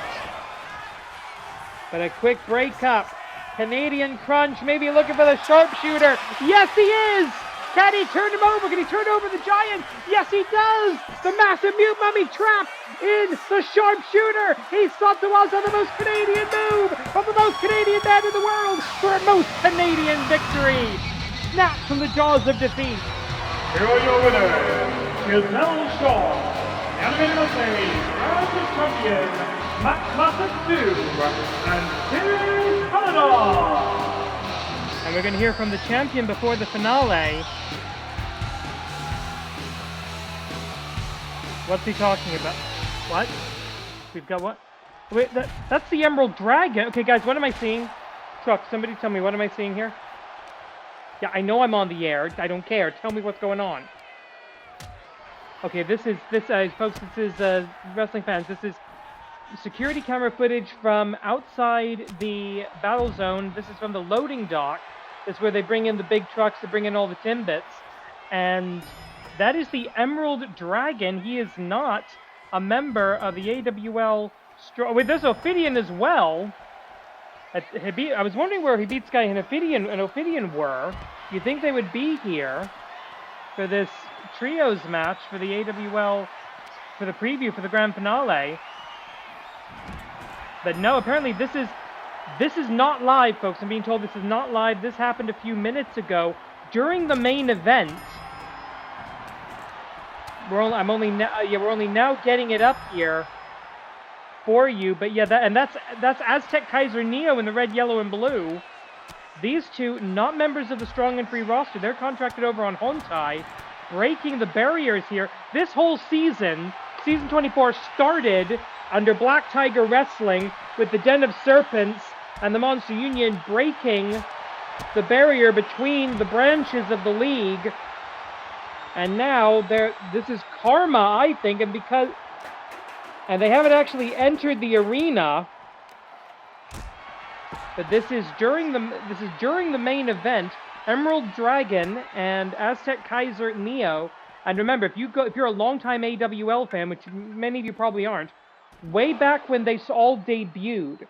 But a quick breakup. Canadian Crunch, maybe looking for the sharpshooter. Yes, he is! Can he turn him over? Can he turn over the giant? Yes, he does! The massive mute mummy trap in the sharpshooter. He's thought to us on the most Canadian move of the most Canadian man in the world for a most Canadian victory. Snatched from the jaws of defeat. Here are your winners, Gisele Strong, Animated Wrestling Grand Champion, Matt Classic 2, and Team Canada. And we're going to hear from the champion before the finale. What's he talking about? What? We've got what? Wait, that's the Emerald Dragon. Okay, guys, what am I seeing? Truck, somebody tell me, what am I seeing here? Yeah, I know I'm on the air. I don't care. Tell me what's going on. Okay, folks, this is, wrestling fans, this is security camera footage from outside the battle zone. This is from the loading dock. This is where they bring in the big trucks to bring in all the Timbits. And that is the Emerald Dragon. He is not a member of the AWL Strong. Wait, there's Ophidian as well. I was wondering where Hibitsukai and Ophidian were. You'd think they would be here for this trios match for the AWL, for the preview for the grand finale. But no, apparently this is not live, folks. I'm being told this is not live. This happened a few minutes ago during the main event. We're only now getting it up here for you. But yeah, that's Aztec Kaiser Neo in the red, yellow, and blue. These two, not members of the Strong and Free roster. They're contracted over on Hontai, breaking the barriers here. This whole season 24, started under Black Tiger Wrestling with the Den of Serpents and the Monster Union breaking the barrier between the branches of the league. And now this is karma, I think, and they haven't actually entered the arena. But this is during the main event. Emerald Dragon and Aztec Kaiser Neo. And remember, if you're a longtime AWL fan, which many of you probably aren't, way back when they all debuted,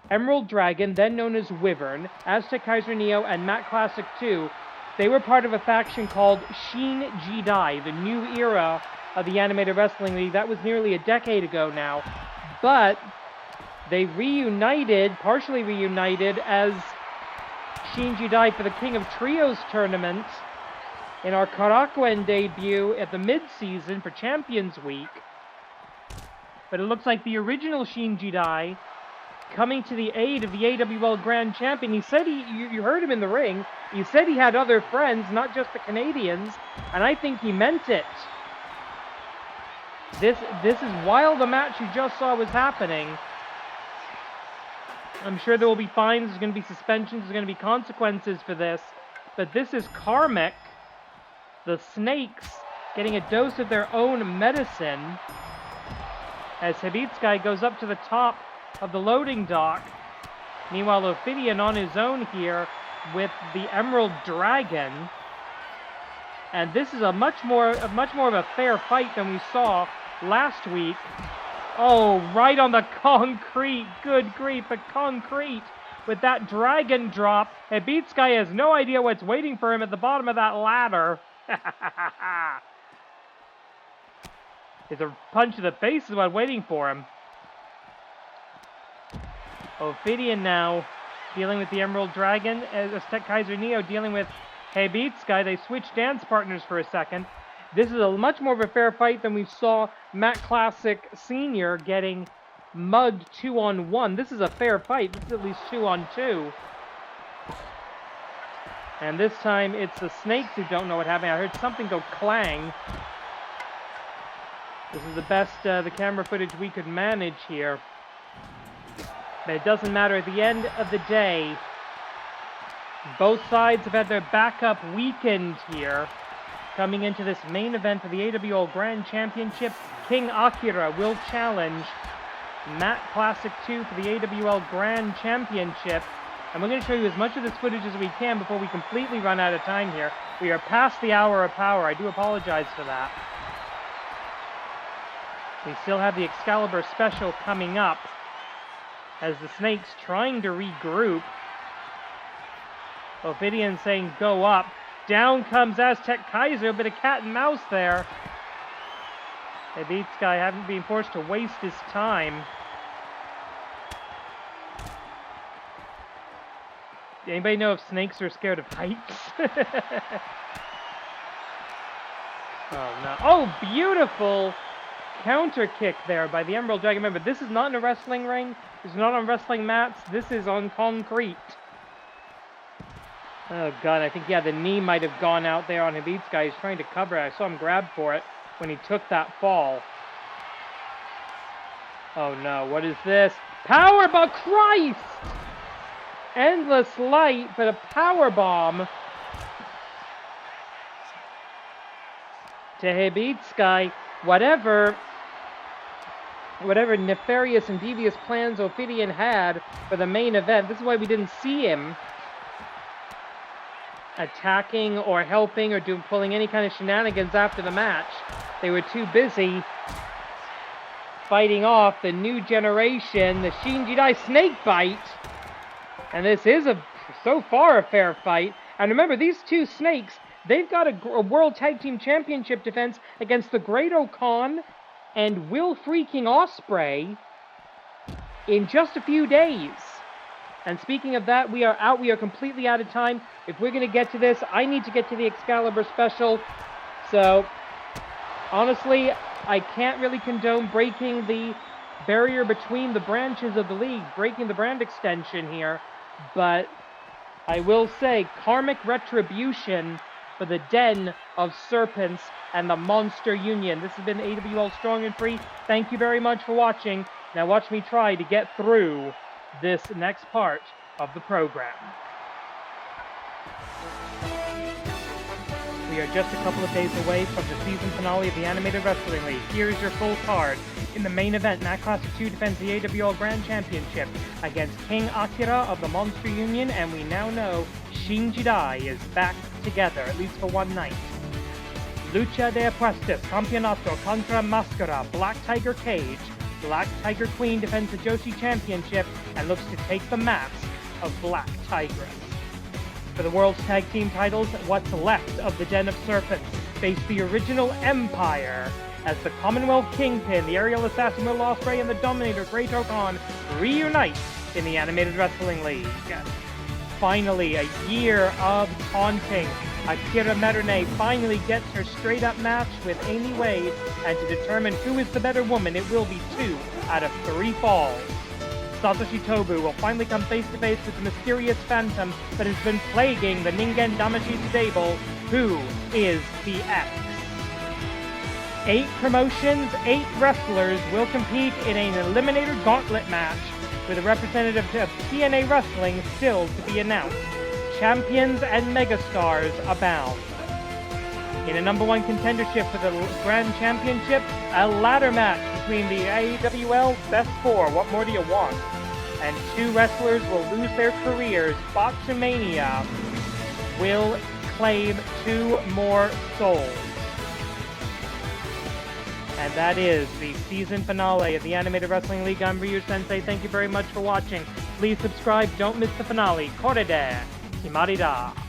Emerald Dragon, then known as Wyvern, Aztec Kaiser Neo, and Matt Classic 2, they were part of a faction called Shin Jidai, the new era of the Animated Wrestling League. That was nearly a decade ago now. But they partially reunited as Shin Jidai for the King of Trios tournament in our Karakuen debut at the mid-season for Champions Week. But it looks like the original Shin Jidai coming to the aid of the AWL Grand Champion. He said you heard him in the ring. He said he had other friends, not just the Canadians, and I think he meant it. This is while the match you just saw was happening. I'm sure there will be fines, there's going to be suspensions, there's going to be consequences for this. But this is karmic. The snakes getting a dose of their own medicine as Hibitsukai goes up to the top of the loading dock. Meanwhile, Ophidian on his own here with the Emerald Dragon. And this is a much more of a fair fight than we saw last week. Oh, right on the concrete. Good grief, the concrete. With that dragon drop, Hibitsukai has no idea what's waiting for him at the bottom of that ladder. It's a punch to the face is what's waiting for him. Ophidian now dealing with the Emerald Dragon. Aztec Kaiser Neo dealing with Hibitsukai. They switched dance partners for a second. This is a much more of a fair fight than we saw Matt Classic Sr. getting mugged 2-on-1. This is a fair fight. This is at least 2-on-2. And this time it's the Snakes who don't know what happened. I heard something go clang. This is the best the camera footage we could manage here. But it doesn't matter. At the end of the day, both sides have had their backup weakened here. Coming into this main event for the AWL Grand Championship, King Akira will challenge Matt Classic 2 for the AWL Grand Championship. And we're going to show you as much of this footage as we can before we completely run out of time here. We are past the hour of power. I do apologize for that. We still have the Excalibur special coming up as the Snakes trying to regroup. Ophidian saying go up. Down comes Aztec Kaiser, but a cat and mouse there. Hibitsukai having been forced to waste his time. Anybody know if snakes are scared of heights? Oh no. Oh, beautiful counter kick there by the Emerald Dragon. Remember, this is not in a wrestling ring. This is not on wrestling mats. This is on concrete. Oh god, I think, yeah, the knee might have gone out there on Hibitsukai. He's trying to cover it. I saw him grab for it when he took that fall. Oh no, what is this? Powerbomb! Christ! Endless light, but a powerbomb to Hibitsukai. Whatever nefarious and devious plans Ophidian had for the main event, this is why we didn't see him attacking or helping or pulling any kind of shenanigans after the match. They were too busy fighting off the new generation, the Shinjidai Snakebite. And this is so far a fair fight. And remember, these two Snakes, they've got a World Tag Team Championship defense against the Great Okan and Will Freaking Ospreay in just a few days. And speaking of that, we are out. We are completely out of time. If we're going to get to this, I need to get to the Excalibur special. So, honestly, I can't really condone breaking the barrier between the branches of the league, breaking the brand extension here. But I will say, karmic retribution for the Den of Serpents and the Monster Union. This has been AWL Strong and Free. Thank you very much for watching. Now watch me try to get through this next part of the program. We are just a couple of days away from the season finale of the Animated Wrestling League. Here's your full card. In the main event, Matt Classic 2 defends the AWL Grand Championship against King Akira of the Monster Union, and we now know Shinjidai is back together, at least for one night. Lucha de Apuestas, Campeonato contra Mascara, Black Tiger Cage. Black Tiger Queen defends the Joshi Championship and looks to take the mask of Black Tigress. For the World's Tag Team titles, what's left of the Den of Serpents face the original Empire as the Commonwealth Kingpin, the Aerial Assassin Will Ospreay, and the Dominator Great Okan reunite in the Animated Wrestling League. Finally, a year of taunting. Akira Merune finally gets her straight-up match with Amy Wade, and to determine who is the better woman, it will be 2 out of 3 falls. Satoshi Tobu will finally come face-to-face with the mysterious phantom that has been plaguing the Ningen Damashi stable. Who is the X? 8 promotions, 8 wrestlers will compete in an Eliminator Gauntlet match with a representative of TNA Wrestling still to be announced. Champions and megastars abound. In a #1 contendership for the Grand Championship, a ladder match between the AWL Best 4, what more do you want? And 2 wrestlers will lose their careers. Botchamania will claim 2 more souls. And that is the season finale of the Animated Wrestling League. I'm Ryu Sensei. Thank you very much for watching. Please subscribe. Don't miss the finale. Korede. Himarida.